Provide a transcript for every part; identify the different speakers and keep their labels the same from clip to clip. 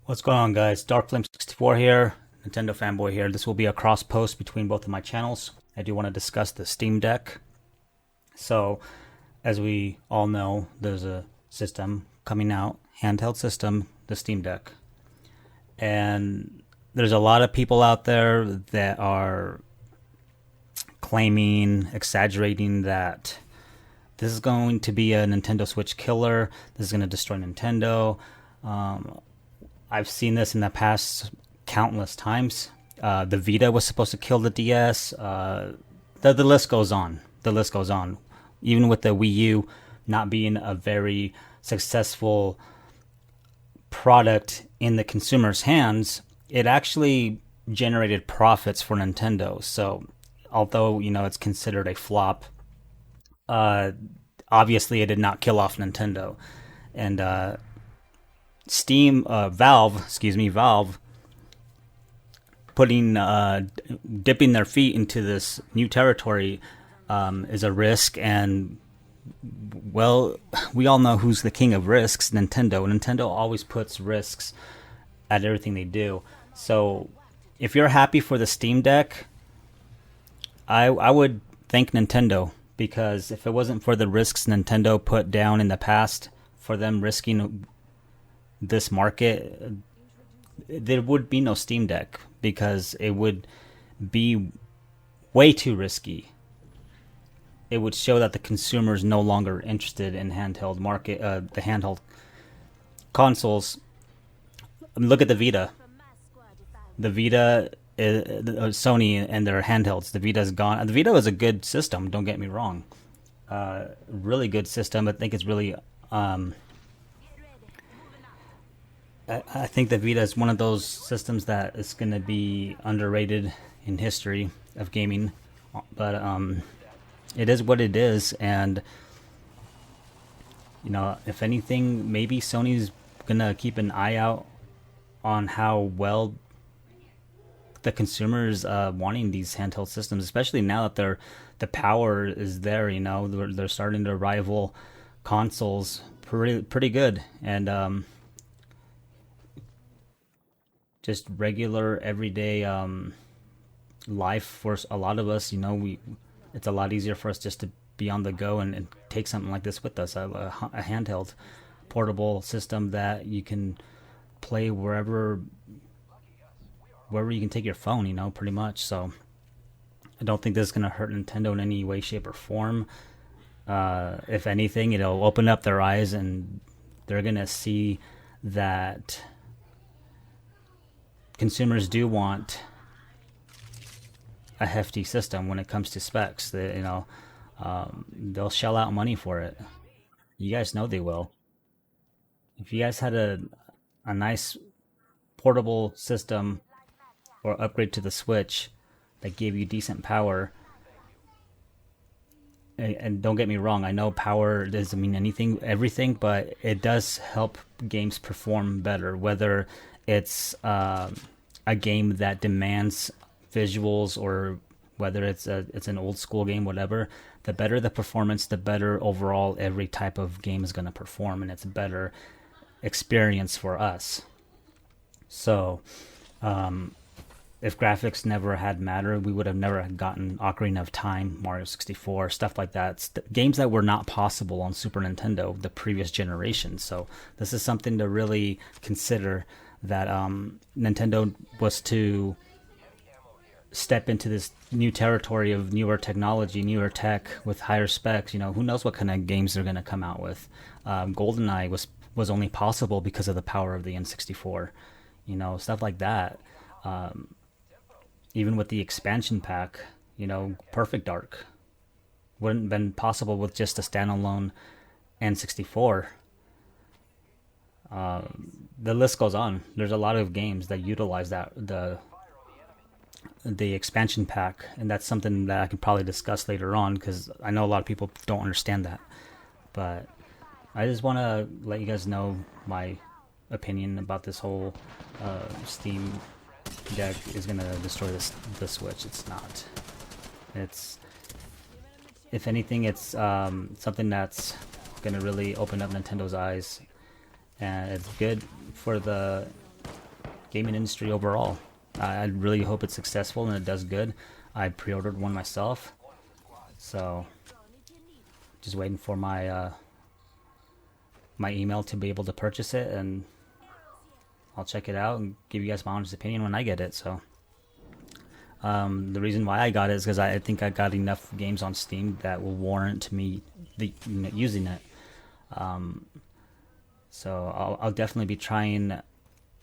Speaker 1: What's going on, guys? DarkFlame64 here, Nintendo fanboy here. This will be a cross post between both of my channels. I do want to discuss the Steam Deck. So, as we all know, there's a system coming out, handheld system, the Steam Deck. And there's a lot of people out there that are claiming, exaggerating that this is going to be a Nintendo Switch killer. This is going to destroy Nintendo. I've seen this in the past countless times. The Vita was supposed to kill the DS. The list goes on. The list goes on. Even with the Wii U not being a very successful product in the consumer's hands, it actually generated profits for Nintendo. So, although it's considered a flop, uh, obviously it did not kill off Nintendo. And Valve putting dipping their feet into this new territory is a risk, and well, we all know who's the king of risks: Nintendo. Nintendo always puts risks at everything they do. So, if you're happy for the Steam Deck, I would thank Nintendo, because if it wasn't for the risks Nintendo put down in the past, for them risking this market, there would be no Steam Deck, because it would be way too risky. It would show that the consumer is no longer interested in the handheld consoles. Look at the Vita. The Vita, Sony and their handhelds. The Vita's gone. The Vita is a good system. Don't get me wrong. Really good system. I think it's really. I think the Vita is one of those systems that is going to be underrated in history of gaming, but it is what it is, and if anything, maybe Sony's gonna keep an eye out on how well the consumers wanting these handheld systems, especially now that the power is there. They're starting to rival consoles pretty good, and just regular everyday life for a lot of us. It's a lot easier for us just to be on the go and take something like this with us, a handheld portable system that you can play wherever you can take your phone, pretty much. So I don't think this is going to hurt Nintendo in any way, shape, or form. If anything, it'll open up their eyes, and they're going to see that consumers do want a hefty system when it comes to specs. They'll shell out money for it. You guys know they will. If you guys had a nice portable system or upgrade to the Switch that gave you decent power, and don't get me wrong, I know power doesn't mean everything, but it does help games perform better, whether it's a game that demands visuals, or whether it's an old school game, whatever. The better the performance, the better overall every type of game is going to perform, and it's a better experience for us. So, if graphics never had mattered, we would have never gotten Ocarina of Time, Mario 64, stuff like that. Games that were not possible on Super Nintendo, the previous generation. So this is something to really consider, that Nintendo was to step into this new territory of newer technology, newer tech with higher specs. Who knows what kind of games they're going to come out with. GoldenEye was only possible because of the power of the N64. Stuff like that. Even with the expansion pack, Perfect Dark wouldn't have been possible with just a standalone N64. The list goes on. There's a lot of games that utilize the expansion pack, and that's something that I could probably discuss later on, because I know a lot of people don't understand that. But I just want to let you guys know my opinion about this whole Steam Deck is going to destroy the Switch. It's not. It's, if anything, it's something that's going to really open up Nintendo's eyes, and it's good for the gaming industry overall. I really hope it's successful and it does good. I pre-ordered one myself, so just waiting for my my email to be able to purchase it, and I'll check it out and give you guys my honest opinion when I get it. So the reason why I got it is because I think I got enough games on Steam that will warrant me using it. So I'll definitely be trying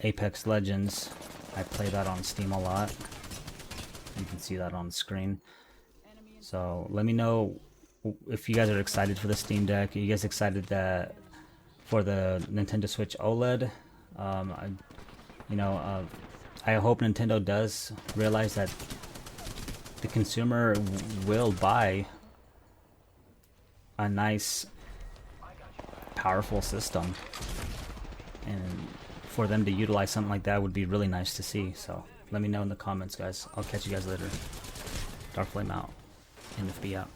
Speaker 1: Apex Legends. I play that on Steam a lot. You can see that on the screen. So let me know if you guys are excited for the Steam Deck. Are you guys excited for the Nintendo Switch OLED? I hope Nintendo does realize that the consumer will buy a nice, powerful system, and for them to utilize something like that would be really nice to see. So let me know in the comments, guys. I'll catch you guys later. Darkflame out. NFB out.